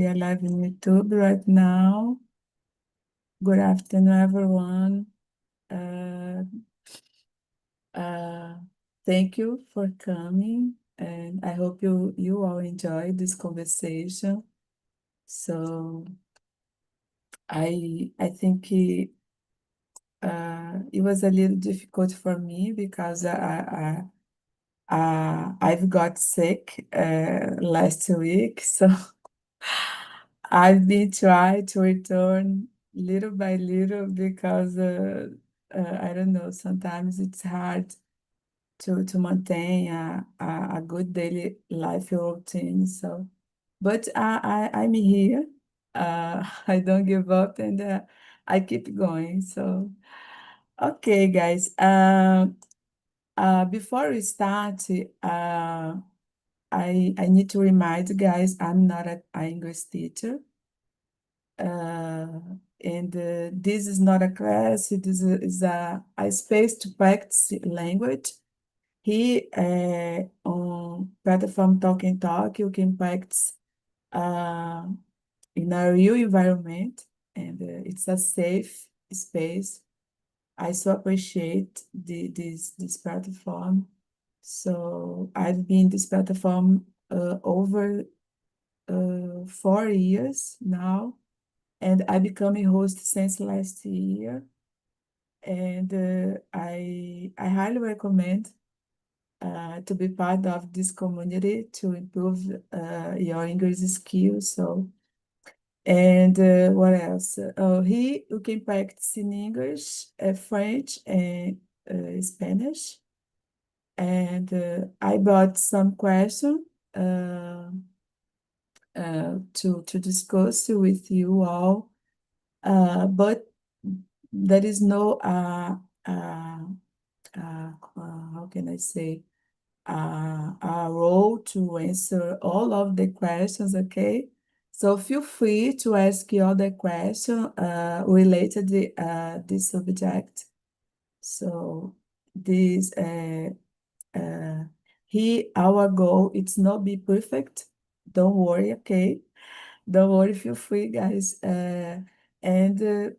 We are live in YouTube right now. Good afternoon, everyone. Uh, uh, Thank you for coming, and I hope you all enjoyed this conversation. So I think it was a little difficult for me because I've got sick last week, so I've been trying to return little by little because I don't know, sometimes it's hard to maintain a good daily life routine. So, but I'm here. I don't give up and I keep going. So, okay, guys. Before we start, I need to remind you guys I'm not an English teacher. Uh, and this is not a class, is a space to practice language. Here on platform Talk and Talk, you can practice uh, in a real environment, and it's a safe space. I so appreciate this platform. So I've been this platform over 4 years now, and I become a host since last year. And I highly recommend to be part of this community to improve your English skills. So, and what else? Here you can practice in English, French, and Spanish. And I brought some questions to discuss with you all. But there is no, how can I say, a role to answer all of the questions, okay? So feel free to ask all the questions related to this subject. So this here our goal it's not be perfect. Don't worry, okay? Don't worry, feel free, guys. And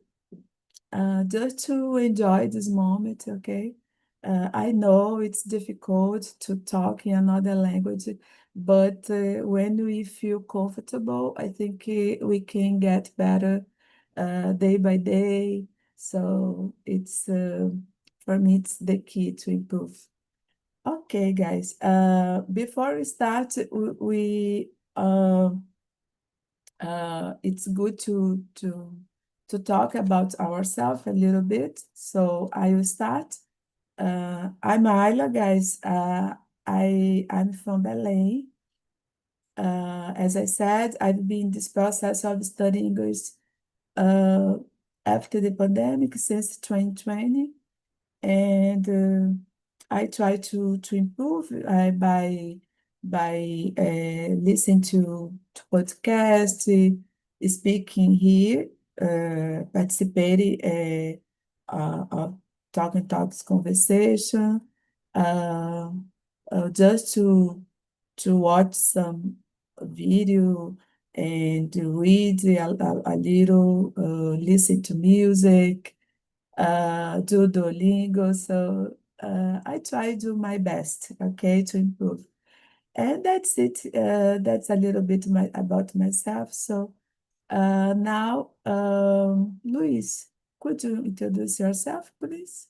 just to enjoy this moment, okay? I know it's difficult to talk in another language, but when we feel comfortable, I think we can get better day by day. So it's for me, it's the key to improve. Okay, guys. Before we start, it's good to talk about ourselves a little bit. So I will start. I'm Ayla, guys. I'm from Belém. As I said, I've been in this process of studying English uh, after the pandemic since 2020. And I try to improve by listening to podcasts, speaking here, participating of talking talks conversation, uh, just to watch some video and to read a little, listen to music, do Duolingo. So I try to do my best, okay, to improve. And that's it. That's a little bit about myself. So now, Luis, could you introduce yourself, please?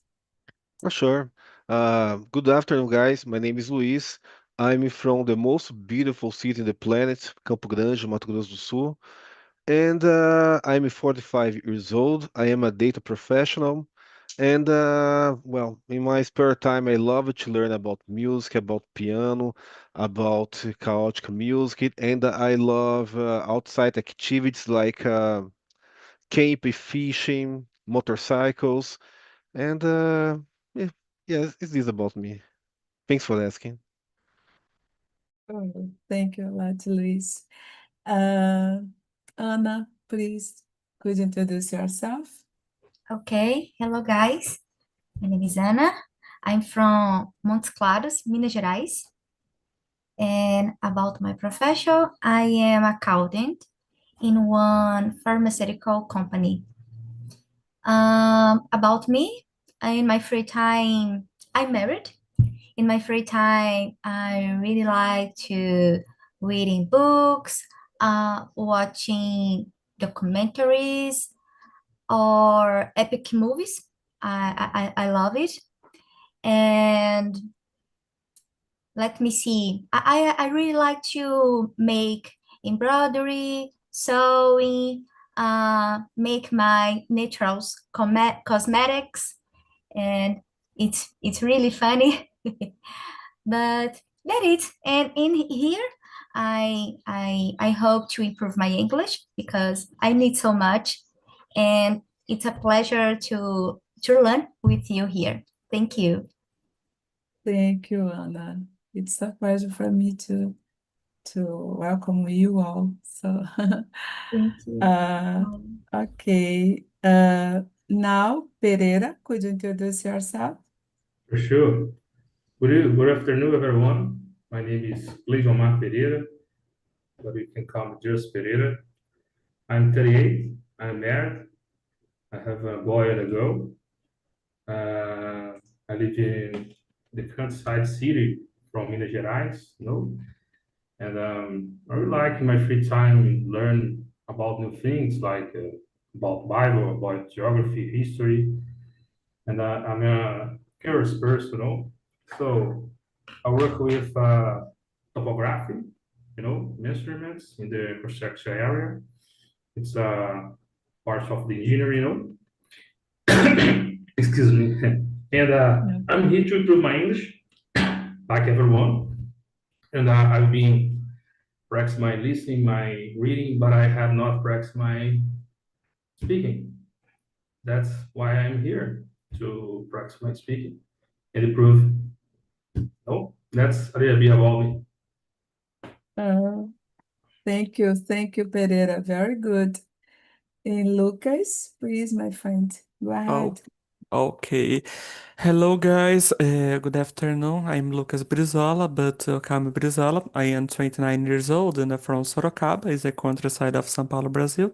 Sure. Good afternoon, guys. My name is Luiz. I'm from the most beautiful city in the planet, Campo Grande, Mato Grosso do Sul. And I'm 45 years old. I am a data professional. And, well, in my spare time, I love to learn about music, about piano, about chaotic music. And I love outside activities like camping, fishing, motorcycles. And yeah, yeah, it is about me. Thanks for asking. Oh, thank you a lot, Luis. Uh, Anna, please, could you introduce yourself? Okay, hello guys. My name is Ana. I'm from Montes Claros, Minas Gerais. And about my profession, I am accountant in one pharmaceutical company. About me, in my free time, I'm married. In my free time, I really like to reading books, watching documentaries or epic movies. I love it. And let me see. I really like to make embroidery, sewing, make my naturals cosmetics, and it's really funny. But that it. And in here, I hope to improve my English because I need so much, and it's a pleasure to learn with you here. Thank you. Thank you, Anna. It's a pleasure for me to welcome you all. So, Thank you. uh, okay. Now, Pereira, could you introduce yourself? For sure. Good afternoon, everyone. My name is Omar Pereira, but you can call me just Pereira. I'm 38. I'm married. I have a boy and a girl. I live in the countryside city from Minas Gerais, and I really like in my free time learn about new things like about Bible, about geography, history, and I'm a curious person. So I work with topography, measurements in the construction area. It's part of the engineering. Excuse me. And No. I'm here to improve my English, like everyone. And I've been practicing my listening, my reading, but I have not practiced my speaking. That's why I'm here to practice my speaking and improve. Oh, that's a little bit about me. Uh, Thank you, Pereira. Very good. And Lucas, please, my friend, go Oh, ahead. okay. Hello, guys. Good afternoon. I'm Lucas Brizola, but call me Brizola. I am 29 years old and I'm from Sorocaba, is a countryside of São Paulo, Brazil.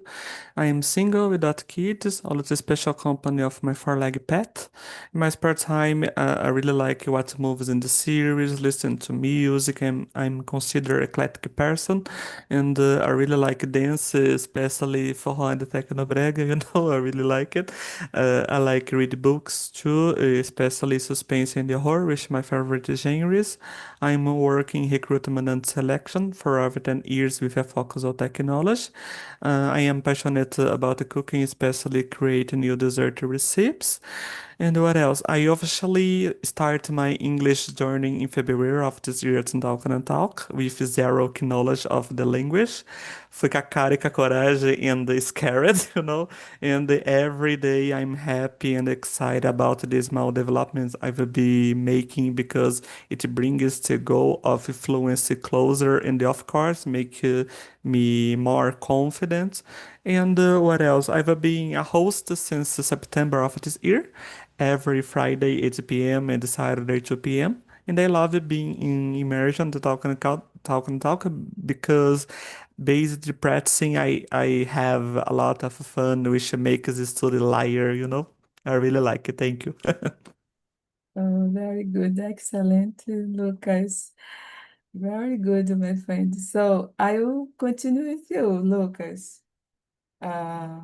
I am single without kids, always the special company of my four-legged pet. In my spare time, I really like watch movies in the series, listen to music. I'm considered eclectic person, and I really like dance, especially forró and tecnobrega. I really like it. I like read books too, especially suspense and horror, which my favorite genres. I'm working recruitment and selection for over 10 years with a focus on technology. I am passionate about cooking, especially creating new dessert recipes. And what else? I officially started my English journey in February of this year to Talk with zero knowledge of the language. Fui com a cara e com a coragem and scared, And every day I'm happy and excited about the small developments I will be making because it brings the goal of fluency closer and of course make me more confident. And what else? I've been a host since September of this year, every Friday 8 p.m. and Saturday 2 p.m. And I love being in immersion to talk and talk because basically practicing I have a lot of fun which makes the study lighter. I really like it. Thank you. Very good. Excellent, Lucas. Very good, my friend. So I will continue with you, Lucas. Uh,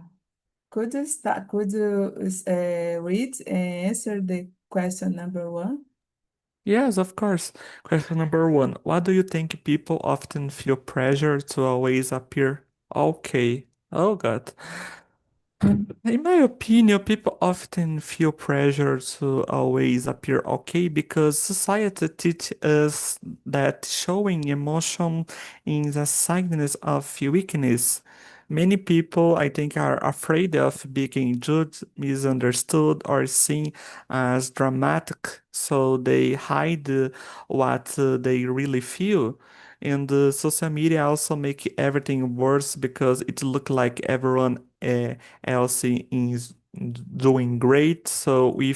could you read and answer the question number one? Yes, of course. Question number one. What do you think people often feel pressure to always appear okay? Oh God. In my opinion, people often feel pressure to always appear okay because society teaches us that showing emotion is a sign of weakness. Many people, I think, are afraid of being judged, misunderstood, or seen as dramatic, so they hide what they really feel. And social media also make everything worse because it look like everyone else is doing great. So we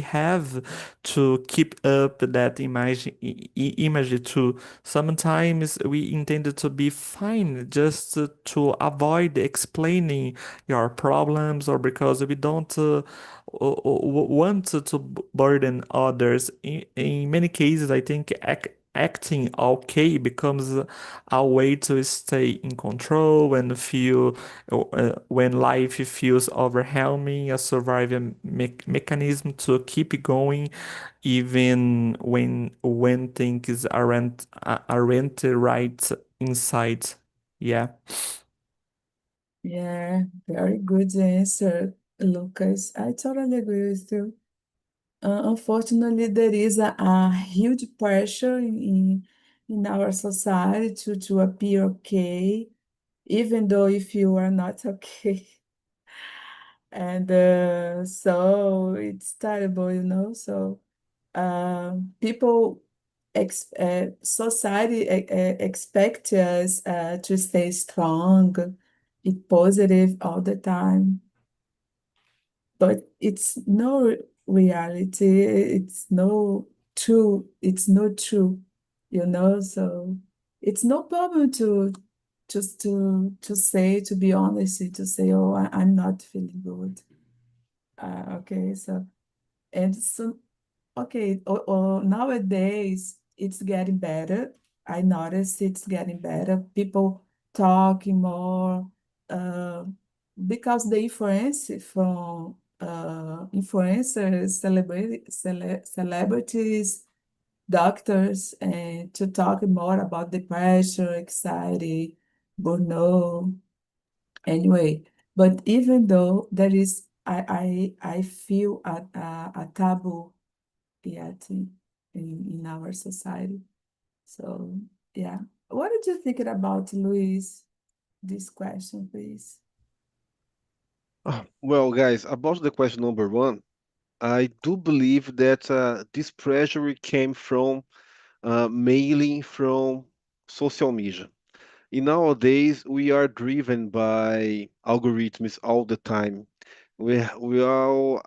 have to keep up that image too. Sometimes we intended to be fine just to avoid explaining your problems, or because we don't want to burden others. In many cases, I think acting okay becomes a way to stay in control and feel when life feels overwhelming, a survival mechanism to keep going, even when things aren't right inside. Yeah. Yeah, very good answer, Lucas. I totally agree with you. Unfortunately, there is a huge pressure in our society to appear okay, even though if you are not okay. And so it's terrible, you know. So people, society expect us to stay strong, be positive all the time, but it's no reality. It's no true. It's not true, you know. So it's no problem to just to say, to be honest, to say, oh, I'm not feeling good. Okay, so and so okay, nowadays it's getting better. I notice it's getting better. People talking more uh, because the influence from influencers, celebrities, doctors, and to talk more about depression, anxiety, burnout. Anyway, but even though there is, I feel a taboo yet in our society. So, yeah. What did you think about, Luis? This question, please. Well, guys, about the question number one, I do believe that this pressure came from mainly from social media. In nowadays, we are driven by algorithms all the time. We are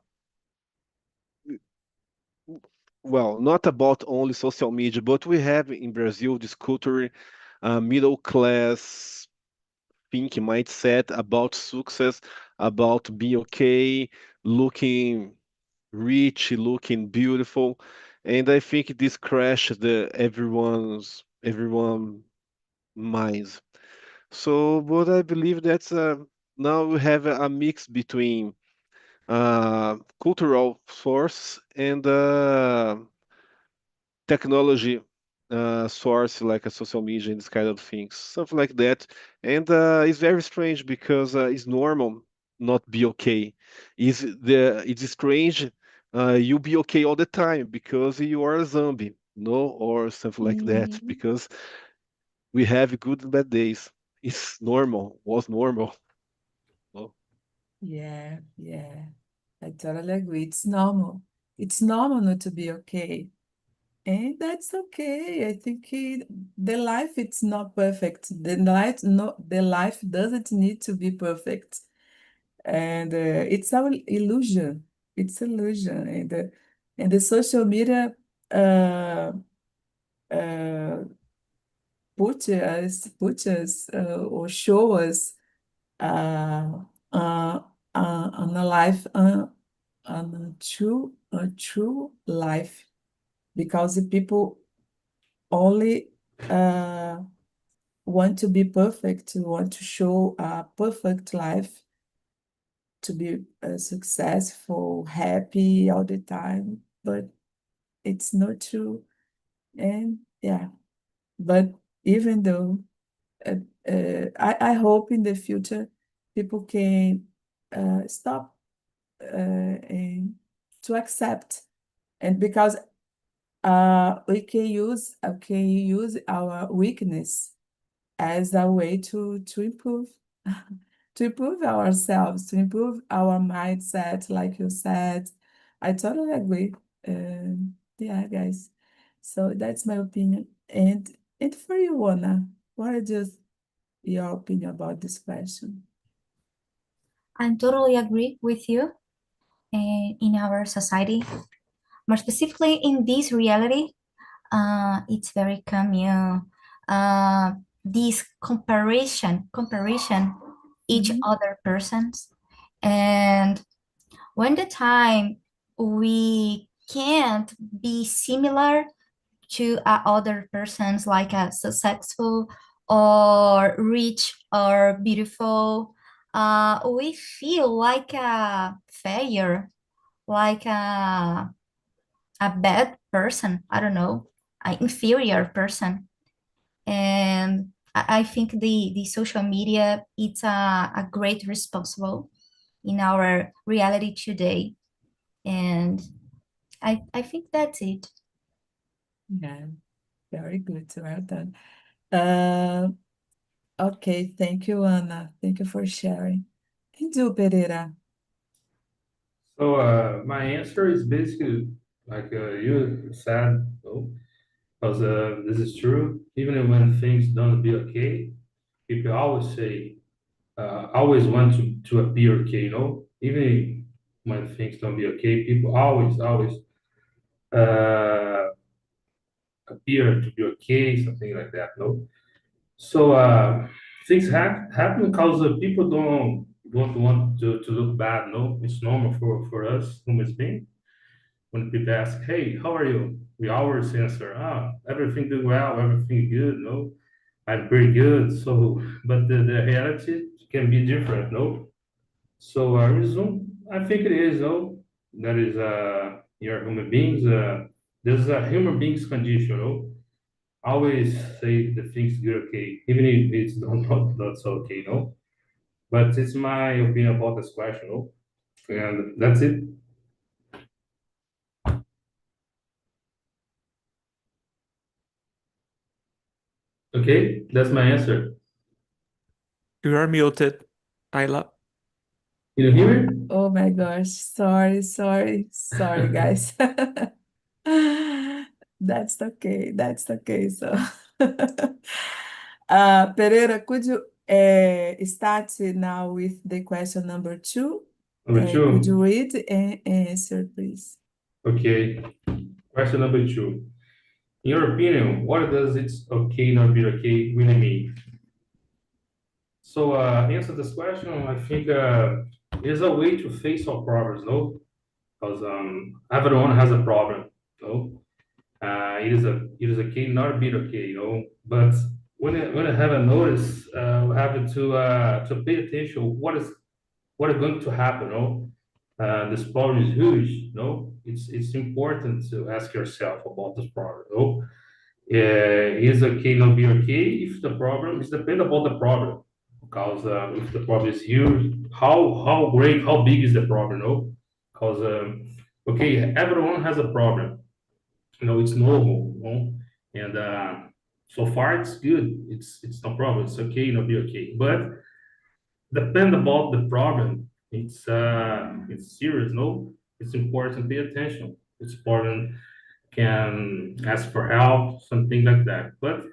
well, not about only social media, but we have in Brazil this culture, middle class thinking mindset about success, about being okay, looking rich, looking beautiful, and I think this crashed everyone minds. So, but I believe that's now we have a mix between cultural source and technology source like a social media and this kind of things, something like that. And it's very strange because it's normal not be okay. It's strange you be okay all the time because you are a zombie, no, or something like that. Mhm. Because we have good and bad days. It's normal. Was normal. No? Yeah, yeah. I totally agree. It's normal. It's normal not to be okay. And that's okay. I think the life it's not perfect. The life doesn't need to be perfect. And it's our illusion. It's illusion. And the social media uh, uh, put us or show us uh, uh, on a life on a true life, because the people only uh, want to be perfect, want to show a perfect life, to be successful, happy all the time, but it's not true. And yeah, but even though uh, I hope in the future people can stop and to accept, and because we can use our weakness as a way to improve to improve ourselves, to improve our mindset, like you said. I totally agree. Yeah, guys. So that's my opinion. And for you, Anna, what is your opinion about this question? I totally agree with you. in our society, more specifically in this reality. It's very common. This comparison each Mhm. other persons, and when the time we can't be similar to other persons like a successful or rich or beautiful, we feel like a failure, like a bad person, I don't know, an inferior person. And I think the social media, it's a great responsible in our reality today. And I think that's it. Yeah, very good. Well done. Uh, okay, thank you, Ana. Thank you for sharing. And you, Pereira? So my answer is basically like you said, no, because this is true. Even when things don't be okay, people always say, always want to appear okay, you know. Even when things don't be okay, people always uh, appear to be okay, something like that, no. So things happen because people don't want to look bad, no. It's normal for us human beings. When people ask, "Hey, how are you?" We always answer, "Ah, everything doing well, everything good." No, I'm pretty good. So, but the reality can be different. No, so resume. I think it is. No, that is you're human beings. There's a human beings condition. No, always say the things good, okay, even if it's not so okay. No, but it's my opinion about this question. No, and that's it. Okay, that's my answer. You are muted, Ayla. You hear me? Oh my gosh, sorry, guys. That's okay, that's okay. So, Pereira, could you start now with the question number two? Number Could you two. read and answer, please? Okay. Question number two. In your opinion, what does it's okay not be okay really mean? So, answer this question. I think there's a way to face our problems, no? Because everyone has a problem, no? It is okay not be okay, you know. But when I have a notice, we have to pay attention. What is going to happen, no? This problem is huge, no? It's important to ask yourself about this problem, no? Is okay not be okay if the problem is depend about the problem, because if the problem is huge, how great, how big is the problem, no? Because okay, everyone has a problem, you know, it's normal, you know? And so far it's good, it's no problem, it's okay not be okay, but depend about the problem, it's serious, no? It's important to pay attention, it's important, can ask for help, something like that. But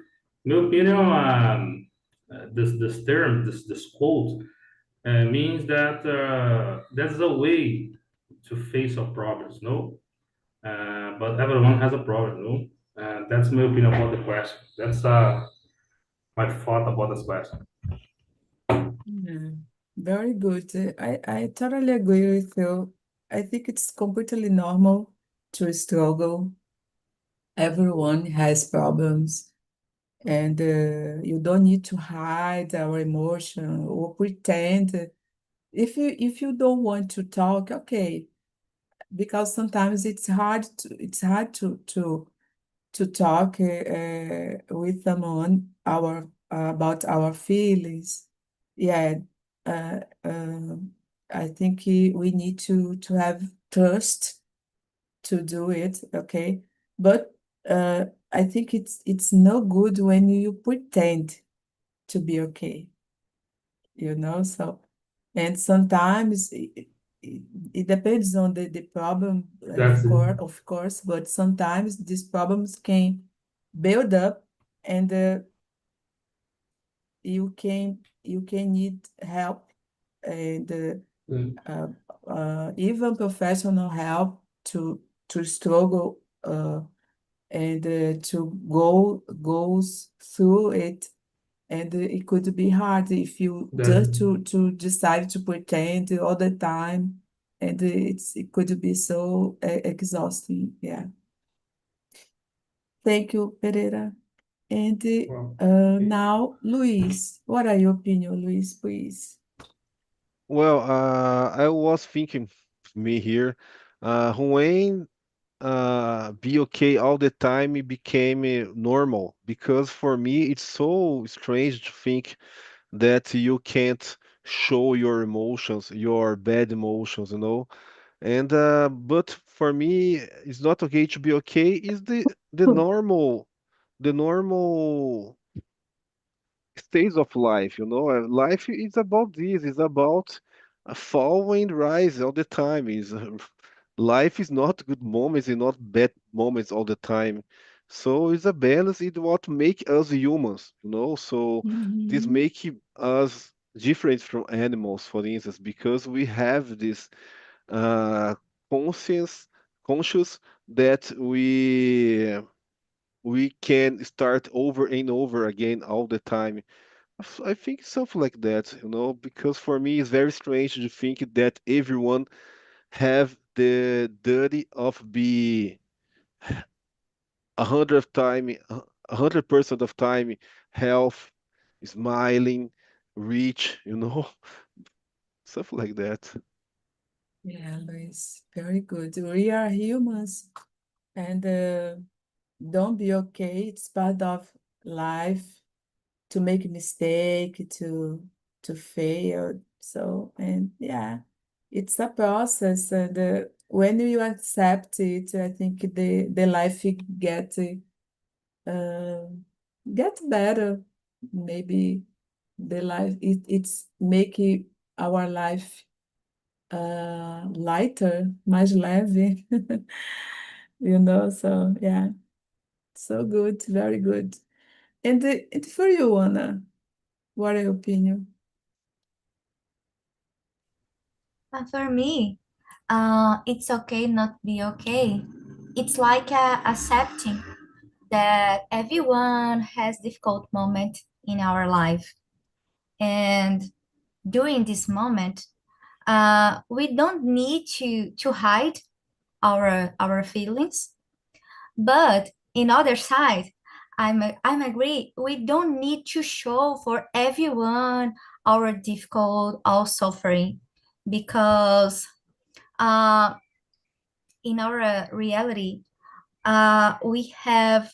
in my opinion, this term, this quote, means that there's a way to face our problems, no? But everyone has a problem, no? That's my opinion about the question. That's my thought about this question. Yeah, very good. I totally agree with you. I think it's completely normal to struggle. Everyone has problems, and you don't need to hide our emotion or pretend. If you don't want to talk, okay, because sometimes it's hard to talk with someone about our feelings. Yeah, uh, uh, I think we need to have trust to do it, okay? But I think it's no good when you pretend to be okay, so, and sometimes it depends on the problem, That's it. of course, but sometimes these problems can build up, and you can need help, and Mm. even professional help to struggle and to goes through it. And it could be hard if you That just to decide to pretend all the time, and it could be so exhausting. Yeah. Thank you, Pereira. And well, now, Luis, what are your opinion, Luis, please? Well, I was thinking, me here, when be okay all the time it became normal, because for me it's so strange to think that you can't show your emotions, your bad emotions, you know. And but for me, it's not okay to be okay. Is the normal stage of life, you know. Life is about this. It's about a fall and rise all the time. Is life is not good moments and not bad moments all the time. So it's a balance. It's what make us humans, you know. So this Mhm. make us different from animals, for instance, because we have this uh, conscience, conscious that we can start over and over again all the time. I think something like that, you know, because for me it's very strange to think that everyone have the duty of be 100% of time health, smiling, rich, you know, something like that. Yeah, Luis, very good. We are humans, and don't be okay. It's part of life to make a mistake, to fail. So, and yeah, it's a process. And when you accept it, I think the life uh, get better. Maybe the life it's making our life lighter, mais leve. So yeah, so good, very good. And for you, Anna, what are your opinion? For me, it's okay not be okay. It's like accepting that everyone has difficult moment in our life, and during this moment, we don't need to hide our feelings. But in other side, I'm agree. We don't need to show for everyone our difficult, our suffering, because uh, in our reality, we have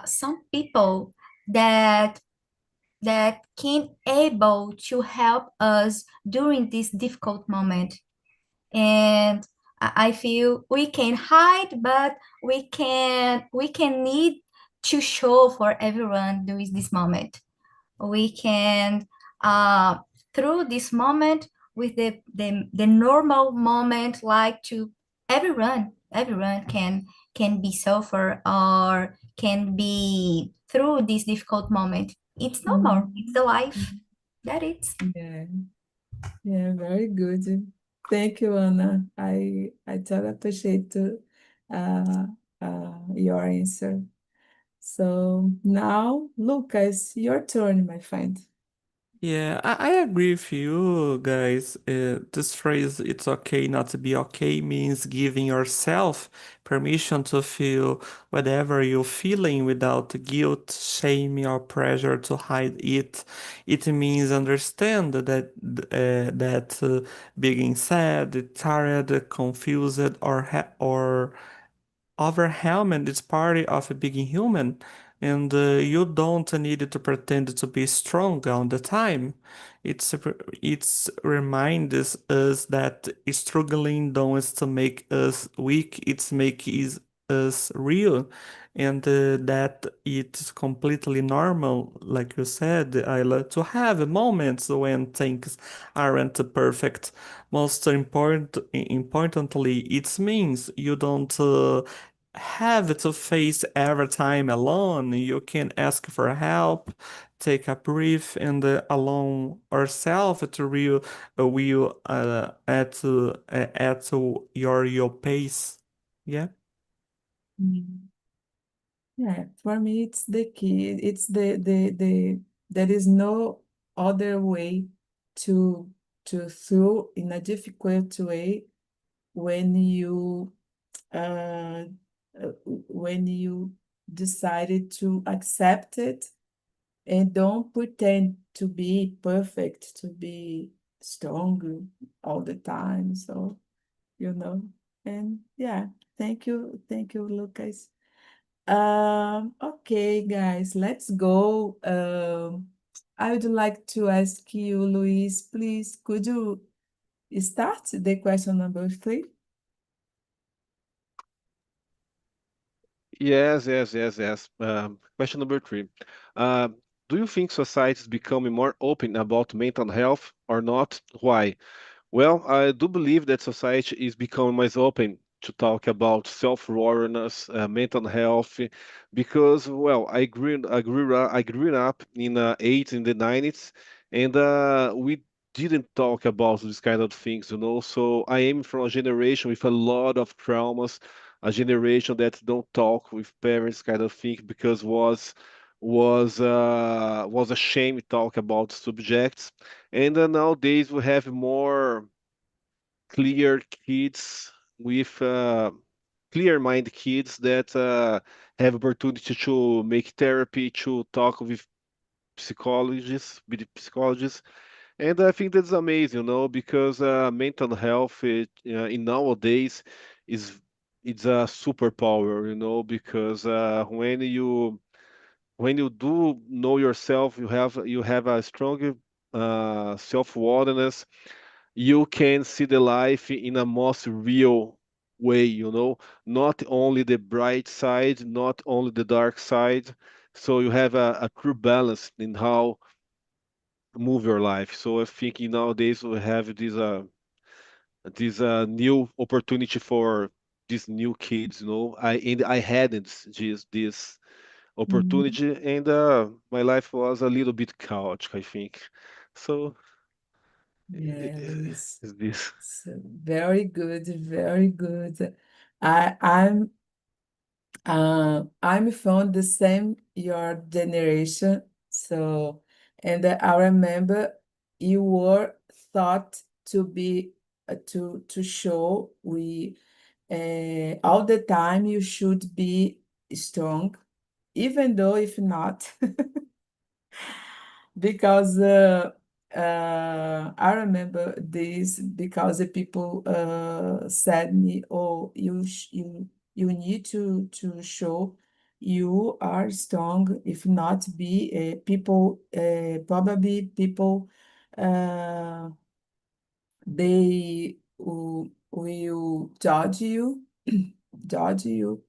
some people that can able to help us during this difficult moment. And I feel we can hide, but we can need to show for everyone during this moment. We can uh, through this moment with the normal moment, like to everyone can be suffer or can be through this difficult moment. It's normal, it's the life Mhm. that it's. Yeah, yeah, very good. Thank you, Anna. I totally appreciate uh, your answer. So now, Lucas, your turn, my friend. Yeah, I agree with you guys. This phrase, it's okay not to be okay, means giving yourself permission to feel whatever you're feeling without guilt, shame, or pressure to hide it. It means understand that being sad, tired, confused, or overwhelmed is part of being human, and you don't need to pretend to be strong all the time. It's reminds us that struggling don't to make us weak. It's make us real, and that it's completely normal, like you said, Ayla, to have moments when things aren't perfect. Importantly, it means you don't have to face every time alone. You can ask for help, take a brief, and alone ourselves to real will at your pace. Yeah. Mm. Yeah, for me, it's the key. It's there is no other way to through in a difficult way when you uh, when you decided to accept it and don't pretend to be perfect, to be strong all the time. So, and yeah, thank you, Lucas. Okay, guys, let's go. I would like to ask you, Luis, please, could you start the question number 3? Yes, yes, yes, yes. Question number 3. Do you think society is becoming more open about mental health or not? Why? Well, I do believe that society is becoming more open to talk about self-awareness, mental health, because, well, I grew up in '80s in the '90s, and we didn't talk about this kind of things. So I am from a generation with a lot of traumas, a generation that don't talk with parents, kind of thing, because was a shame to talk about subjects. And nowadays we have more clear kids with clear mind kids that have opportunity to make therapy, to talk with psychologists. And I think that's amazing, because mental health in nowadays is it's a superpower, because when you do know yourself, you have a strong self-awareness. You can see the life in a most real way, not only the bright side, not only the dark side. So you have a true balance in how move your life. So I think nowadays we have this new opportunity for these new kids. I hadn't this Mhm. opportunity, and my life was a little bit chaotic, I think. So Yeah, Luis. is this. So very good, very good. I, I'm I'm from the same your generation, so and I remember you were thought to be to show we all the time you should be strong, even though if not. Because I remember this because the people said me, "Oh, you need to show you are strong. If not, be people probably people uh, they will judge you, judge you,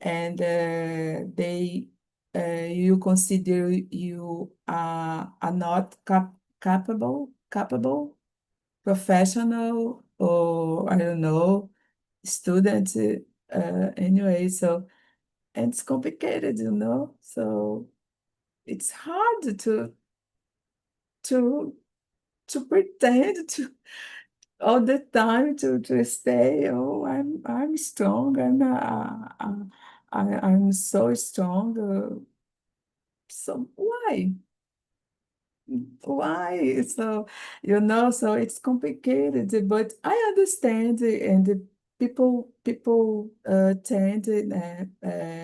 and they you consider you are not capable, professional, or I don't know, student. Anyway, so and it's complicated. So it's hard to pretend to all the time to stay. Oh, I'm strong. I'm so strong. So why? Why? So it's complicated, but I understand, and the people tend,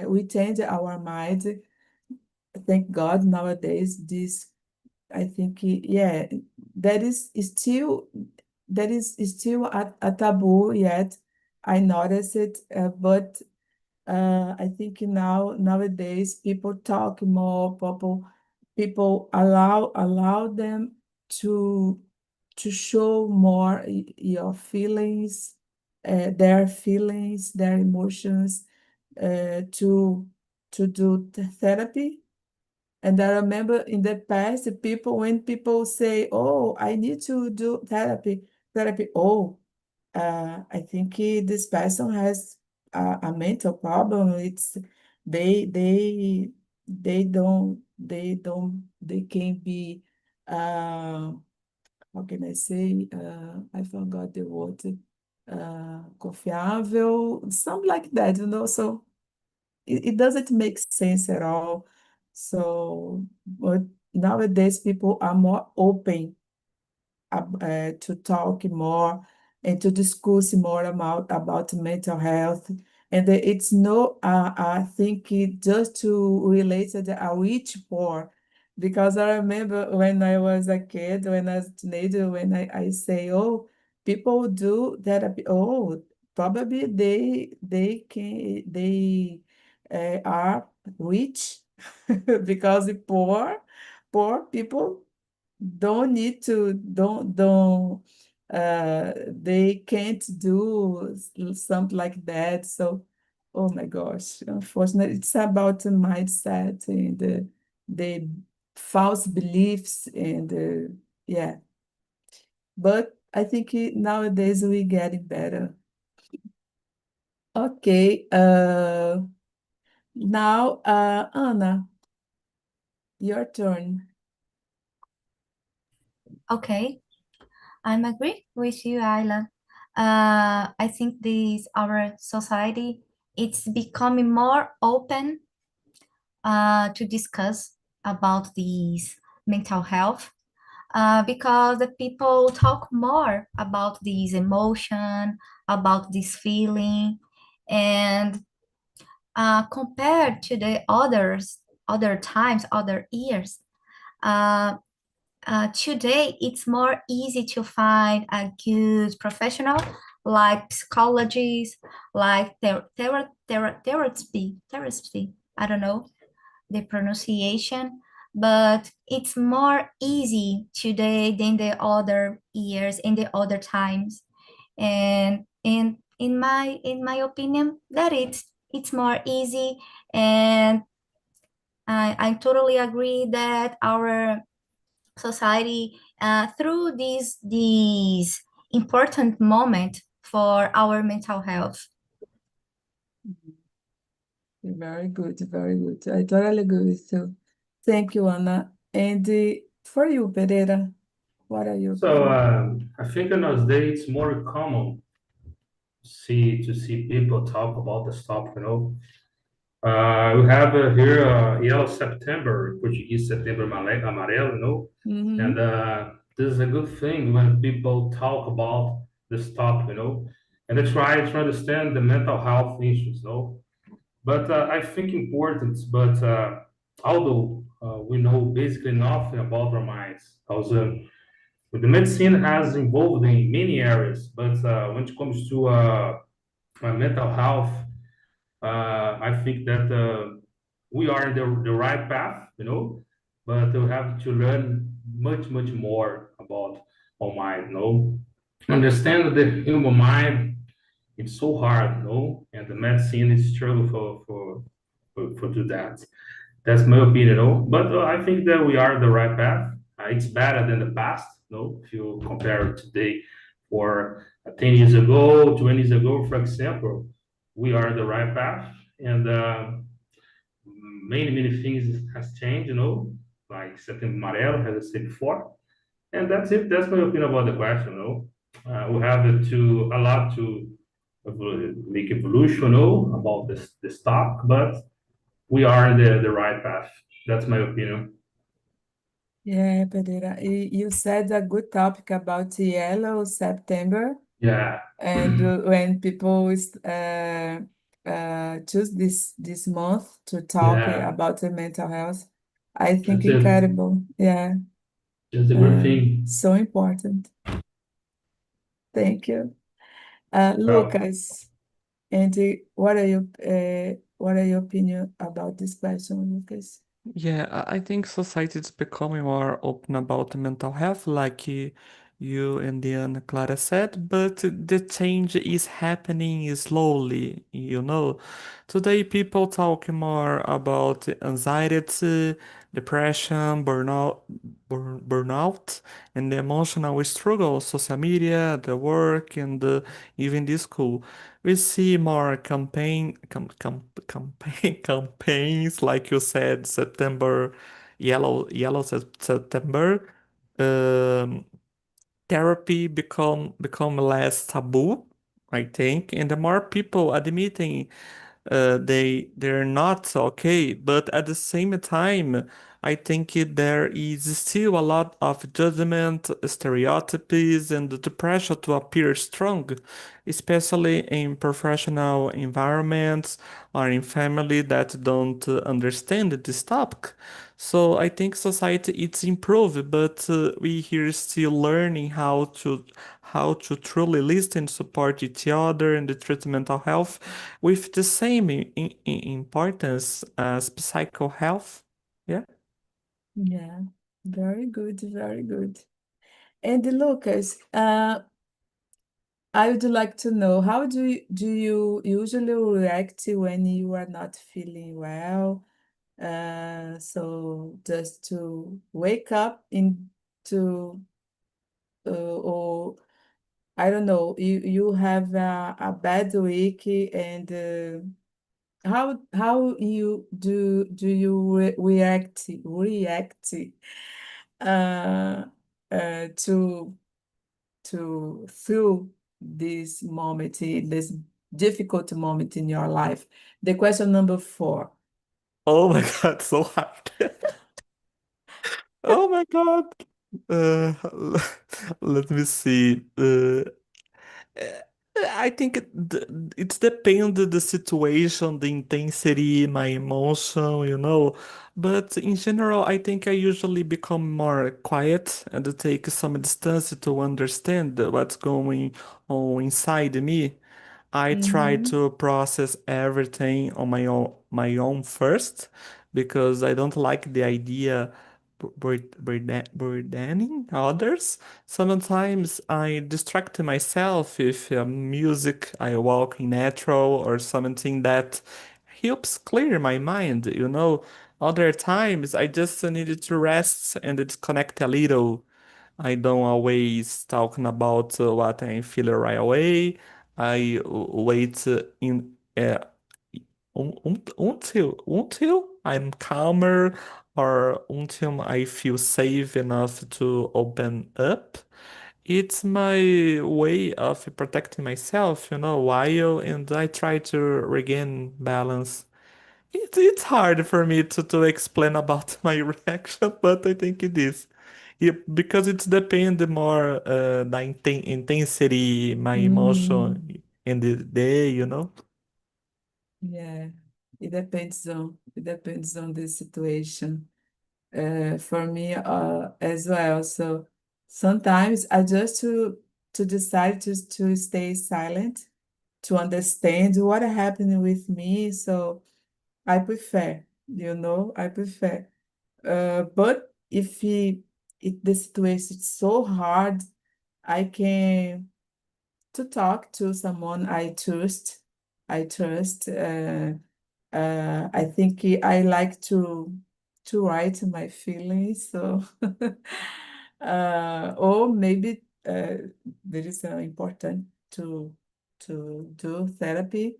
we change our mind. Thank God nowadays, this, I think, yeah, that is still a taboo yet. I notice it, but I think nowadays people talk more, people allow them to show more your feelings, their feelings, their emotions, to do therapy. And I remember in the past, when people say, "Oh, I need to do therapy," oh, I think this person has a mental problem, they they they can be how can I say, I forgot the word, confiável, something like that, so it doesn't make sense at all. So, but nowadays people are more open to talk more and to discuss more about mental health. And it's no, I think it just to relate to the which poor, because I remember when I was a kid, when I was a teenager, when I say, oh, people do therapy, oh, probably they are rich because the poor people don't they can't do something like that. So oh my gosh, unfortunately it's about the mindset and the false beliefs and yeah, but I think nowadays we're getting better. Okay, now Anna, your turn. Okay, I'm agree with you, Ayla. I think our society, it's becoming more open to discuss about these mental health because the people talk more about these emotion, about this feeling, and compared to the other times, other years. Uh, Today, it's more easy to find a good professional like psychologists, like therapy. I don't know the pronunciation, but it's more easy today than the other years and the other times. And in my opinion, that it's more easy, and I totally agree that our society through these important moment for our mental health. Very good, very good. I totally agree with you. Thank you, Anna. And for you, Pereira, what are your So opinion? I think in those days it's more common to see people talk about the stuff, you know. We have here Yellow September, Portuguese Setembro Amarelo, you know, Mm-hmm. and this is a good thing when people talk about the stuff, you know, and they try to understand the mental health issues, you know. But I think important, but although we know basically nothing about our minds, because the medicine has involved in many areas, but when it comes to mental health, I think that we are in the right path, you know, but we have to learn much more about our mind, you know. Understand the human mind, it's so hard, you know, and the medicine is struggle for do that. That's my opinion, no? But I think that we are the right path. It's better than the past, no? If you compare today or 10 years ago, 20 years ago, for example, we are the right path, and many things has changed, you know, like Setembro Amarelo, as I said before. And that's it. That's my opinion about the question, you know. We have a lot to make evolution, you know, about this talk, but we are in the right path. That's my opinion. Yeah, Pereira, you said a good topic about the yellow September, Yeah, and when people choose this month to talk yeah, about the mental health, I think that's it. incredible. Yeah, That's a good thing. so important. Thank you. Well, Lucas, and what are your opinion about this question, Lucas? Yeah, I think society is becoming more open about mental health. Like you and then Clara said, but the change is happening slowly, you know. Today, people talk more about anxiety, depression, burnout, and the emotional struggle, social media, the work, and even the school. We see more campaigns, like you said, September, yellow September. Um, Therapy become less taboo, I think, and the more people admitting they're not okay, but at the same time, I think there is still a lot of judgment, stereotypes, and the pressure to appear strong, especially in professional environments or in family that don't understand this topic. So I think society it's improved, but we here still learning how to truly listen, support each other, and treat mental health with the same importance as psycho health. Yeah. Yeah, very good, very good. And Lucas, I would like to know how do you usually react when you are not feeling well? So just to wake up into or I don't know, you have a bad week and how you do you react uh, to through this moment, this difficult moment in your life? The question number 4. Oh my God, so hard. Oh my God. Uh, let me see. Uh, I think it depends the situation, the intensity, my emotion, you know. But in general, I think I usually become more quiet and take some distance to understand what's going on inside me. I try Mm-hmm. to process everything on my own first because I don't like the idea burdening others. Sometimes I distract myself with music, I walk in natural or something that helps clear my mind, you know. Other times I just needed to rest and disconnect a little. I don't always talking about what I feel right away. I wait until I'm calmer or until I feel safe enough to open up. It's my way of protecting myself, you know, while and I try to regain balance. It's hard for me to explain about my reaction, but I think it is. Yeah, because it's depend more the intensity, my Mm, emotion in the day, you know. yeah, it depends on the situation. For me as well. So sometimes I just to decide to stay silent, to understand what happened with me. So I prefer, I prefer. But if the situation is so hard, I can to talk to someone I trust. I trust. I think I like to write my feelings. So, or maybe there is important to do therapy.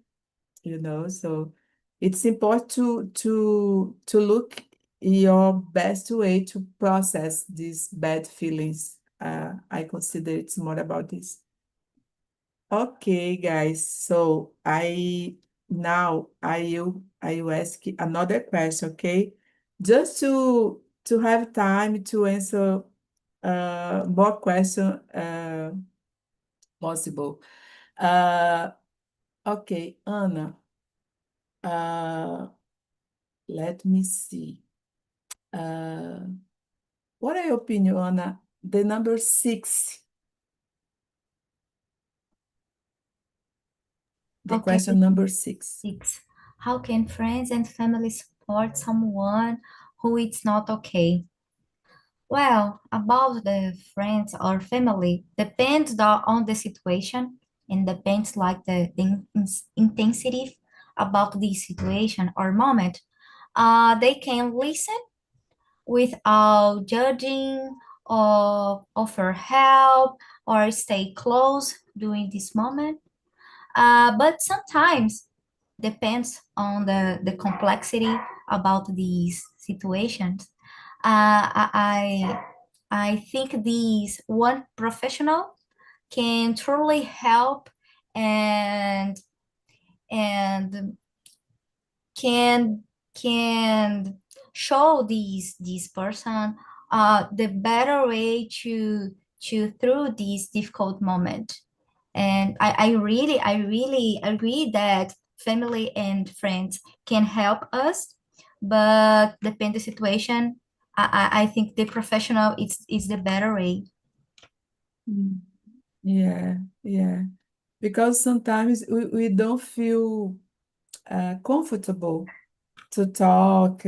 So it's important to look your best way to process these bad feelings. I consider it's more about this. Okay, guys. So I will ask another question, okay? Just to have time to answer more question possible. Uh, okay, Anna. Uh, let me see. Uh, what are your opinion, Anna? The number 6. The Okay, question number 6. 6. How can friends and family support someone who is not okay? Well, about the friends or family, depends on the situation and depends like the intensity about the situation or moment. They can listen without judging or offer help or stay close during this moment. But sometimes depends on the complexity about these situations. I think these one professional can truly help and and can can show these person the better way to through this difficult moment. And I really agree that family and friends can help us, but depend the situation. I think the professional is the better way. Mm. Yeah, yeah. Because sometimes we don't feel comfortable to talk,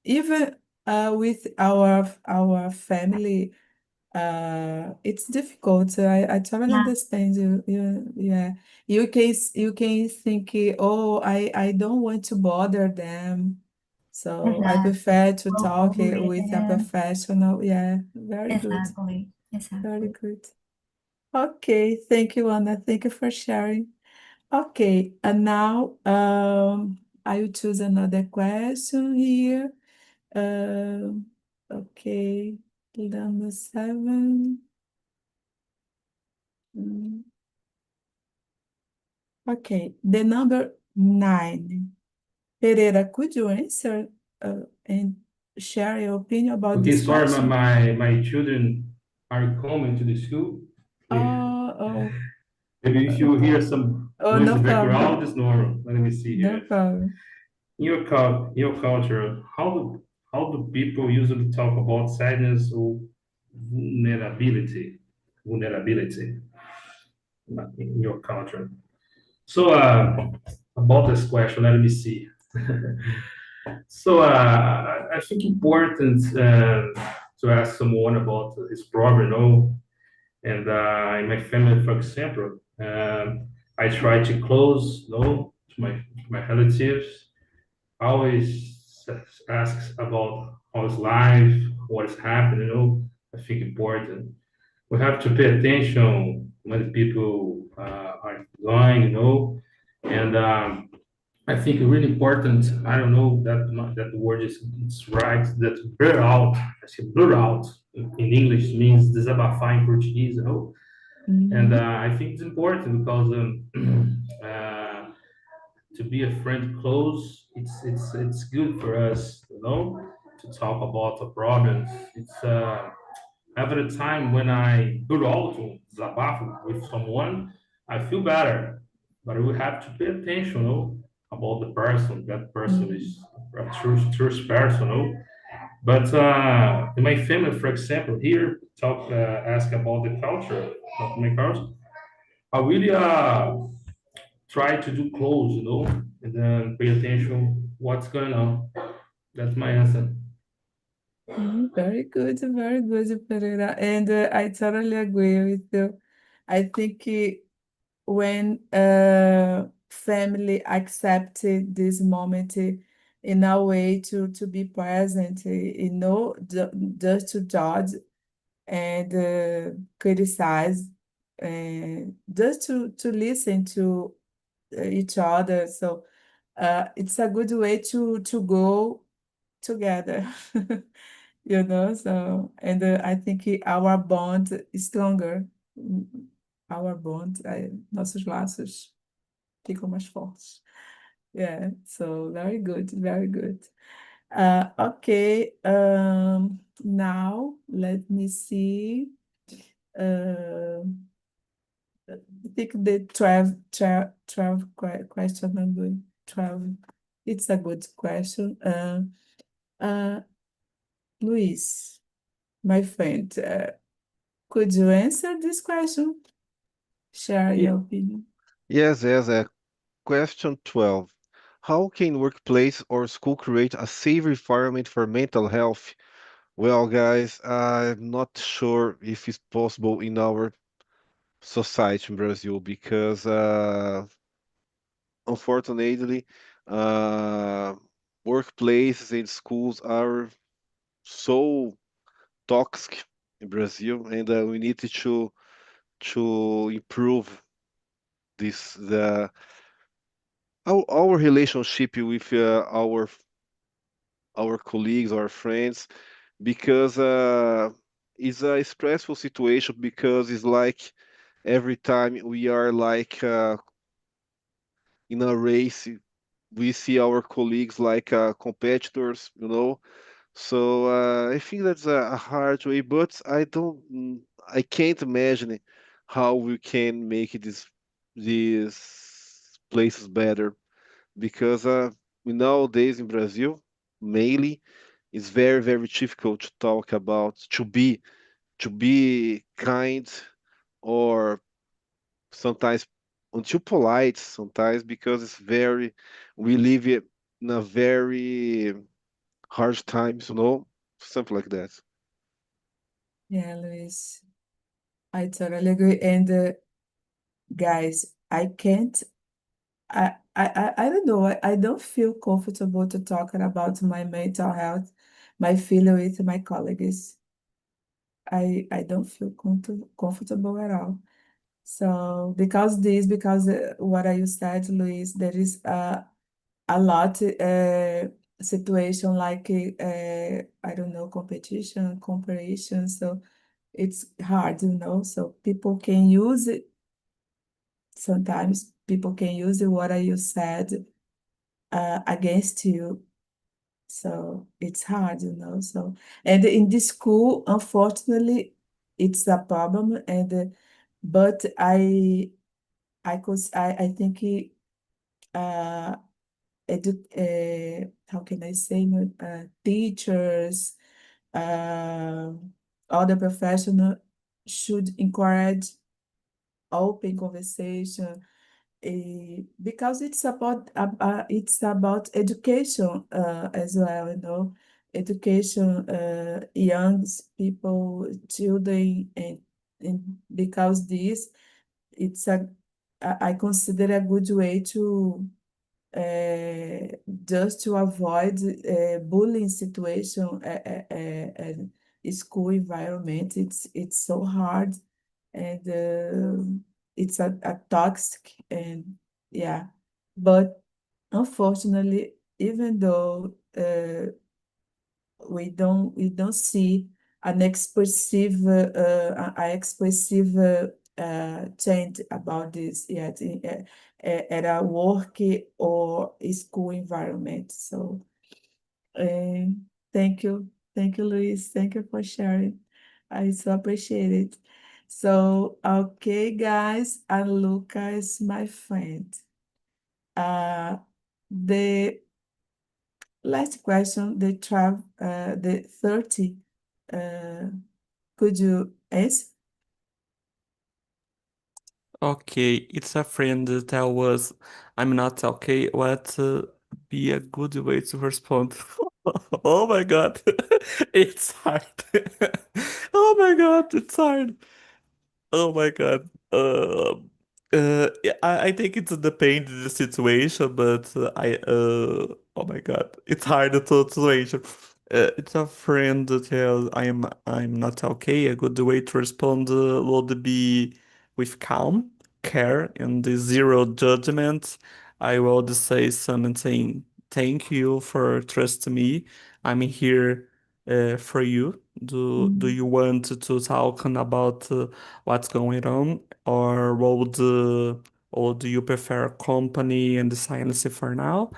even with our family. It's difficult. So I totally Yeah, understand you. Yeah. You can think, oh, I don't want to bother them. So I exactly. prefer to talk Totally. with a professional. Yeah, very good. Exactly. Very Exactly. good. Okay, thank you, Anna. Thank you for sharing. Okay, and now I will choose another question here. Um, okay, number 7. Mm, okay, the number 9. Pereira, could you answer and share your opinion about Okay, this sorry, question? my children are coming to the school. Okay. Oh, oh, Maybe if you hear some oh, noise in no the problem. background, it's normal. Let me see No here. problem. In your culture, how do people usually talk about sadness or vulnerability? Vulnerability in your culture. So, about this question, let me see. So, I think important to ask someone about his problem, no? And in my family, for example, I try to close, no, to my relatives. Always asks about how's life, what is happening, you know. I think important. We have to pay attention when people are going, you know, and I think really important. I don't know that the word is it's right. That blur out. I say blur out in English means desabafar in Portuguese, you know. And Mhm. I think it's important because uh, to be a friend close, it's good for us, you know, to talk about the problems. It's every time when I go out to desabafo with someone, I feel better. But we have to pay attention, you know, about the person. That person Mhm. is a true person, you know. But in my family, for example, here ask about the culture of my culture. I really try to do close, you know, and then pay attention what's going on. That's my answer. Very good, Pereira. And I totally agree with you. I think when family accepted this moment in a way to be present, just to judge and criticize, and just to listen to each other. So it's a good way to go together. So, and I think our bond is stronger. Mm, Our bond, nossos laços ficam mais fortes. Yeah, so very good, very good. Okay, now let me see. I think the 12 question number 12. It's a good question. Uh, Luis, my friend, could you answer this question? Share Ye- your opinion. Yes, yes. Question 12. How can workplace or school create a safe environment for mental health? Well, guys, I'm not sure if it's possible in our society in Brazil because, unfortunately, uh, workplaces and schools are so toxic in Brazil, and we need to improve the our relationship with our colleagues, our friends, because it's a stressful situation because it's like every time we are like in a race, we see our colleagues like competitors, you know. So I think that's a hard way, but I can't imagine how we can make these places better because nowadays in Brazil, mainly, it's very difficult to talk about to be kind or sometimes until polite sometimes because it's very we live it in a very hard times, something like that. Yeah, Luis, I totally agree. And guys, I don't know, I don't feel comfortable to talking about my mental health, my feeling with my colleagues. I don't feel comfortable at all. So because what you said, Luis, there is a lot situation like I don't know, competition, comparison. So it's hard, So people can use it. Sometimes people can use what you said against you. So it's hard, So and in this school, unfortunately, it's a problem. And but I think uh, how can I say, teachers, uh, other professional should encourage open conversation, because it's about education as well, education, young people, children, and because this it's a I consider a good way to uh, just to avoid bullying situation and school environment. It's so hard, and it's a toxic, and yeah. But unfortunately, even though we don't see an expressive change about this yet at a work or school environment. So uh, thank you, Luis. Thank you for sharing. I so appreciate it. So okay, guys, and Lucas, my friend. The last question, the 30, uh, could you answer? Okay, it's a friend that tell us I'm not okay. What be a good way to respond? Oh my God, it's hard. Oh my God, it's hard. Oh my God. Yeah, I think it's depends the situation, but oh my God, it's hard to situation. It's a friend that tells I'm not okay. A good way to respond would be with calm, care, and the zero judgment. I would say something. Thank you for trusting me. I'm here for you. Do Mm, you want to talk about what's going on, or do you prefer company and silence for now?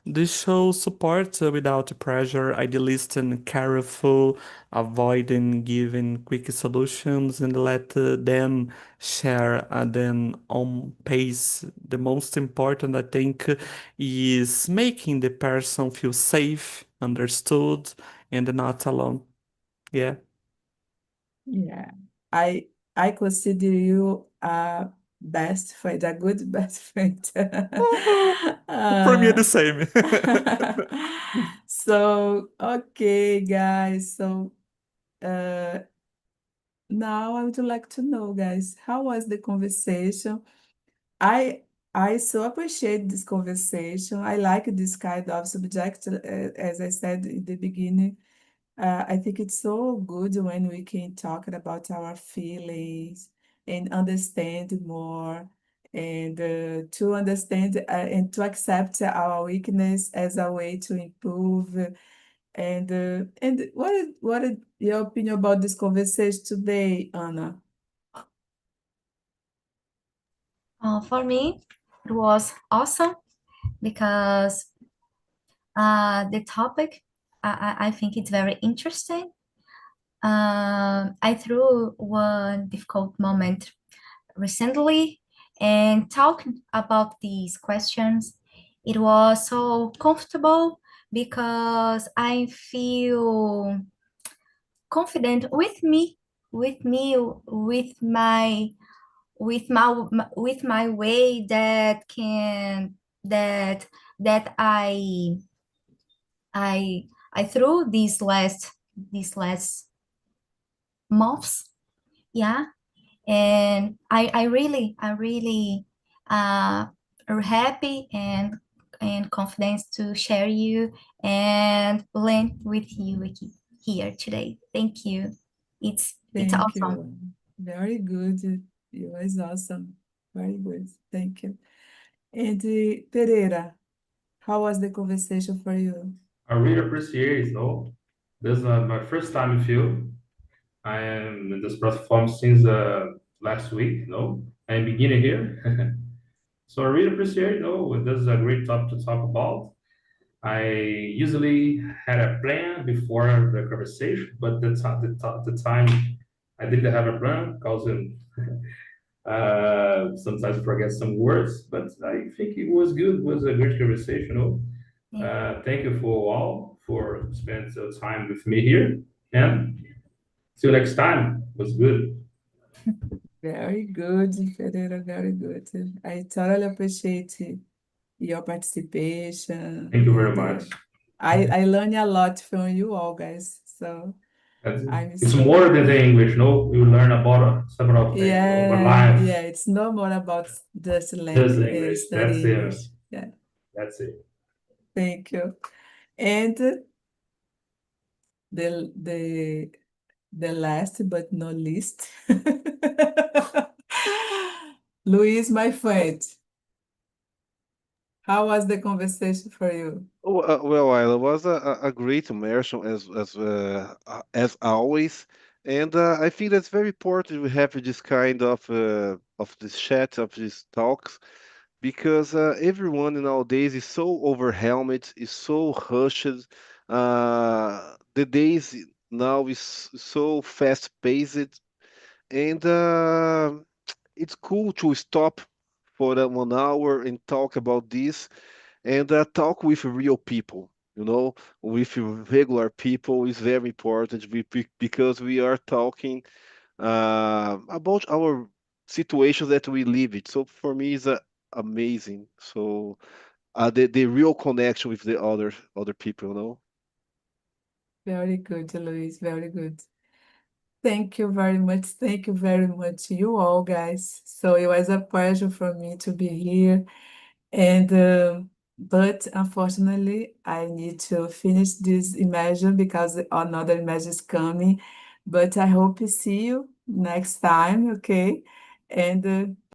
This shows support without pressure. I listen careful, avoiding giving quick solutions, and let them share at their own pace. The most important, I think, is making the person feel safe, understood, and not alone. Yeah. yeah, I I consider you a best friend, a good best friend. For me, Uh, the same. so okay, guys. So Now I would like to know, guys, how was the conversation? I I so appreciate this conversation. I like this kind of subject, as I said in the beginning. I think it's so good when we can talk about our feelings and understand more, and to understand and to accept our weakness as a way to improve. And what is your opinion about this conversation today, Anna? For me, it was awesome because the topic, I think it's very interesting. I through one difficult moment recently and talking about these questions. It was so comfortable because I feel confident with my with my way that can that I through these last months, yeah, and I really are happy and confident to share you and learn with you here today. Thank you. It's Thank awesome. you. Very good. You was awesome. Very good. Thank you. And Pereira, how was the conversation for you? I really appreciate it. No, this is my first time with you. I am in this platform since last week. No, I'm beginning here, so I really appreciate. No, this is a great topic to talk about. I usually had a plan before the conversation, but the time I didn't have a plan because sometimes I forget some words. But I think it was good. It was a great conversation. No? Yeah. Thank you for all for spending some time with me here, and see you next time. It was good. Very good, Pereira, very good. I totally appreciate your participation, Thank you very and much. I learn a lot from you all, guys. So That's it. I'm It's so more than the happy. English. No, you learn about several things. No, about Yeah, life. it's no more about just Just language, English. study That's it. English. Yeah, That's it. thank you. And the the last but not least, Luis, my friend, how was the conversation for you? Oh, well, it was a great immersion as always, and I think that's very important. We have this kind of this chat of these talks because everyone nowadays is so overwhelmed, is so rushed. The days now is so fast paced, and it's cool to stop for 1 hour and talk about this and talk with real people. With regular people is very important because we are talking about our situations that we live it. So for me, it's amazing. So the real connection with the other people. Very good, Luis, very good. Thank you very much. Thank you very much, you all guys. So it was a pleasure for me to be here. And but unfortunately, I need to finish this immersion because another immersion is coming. But I hope to see you next time, okay? And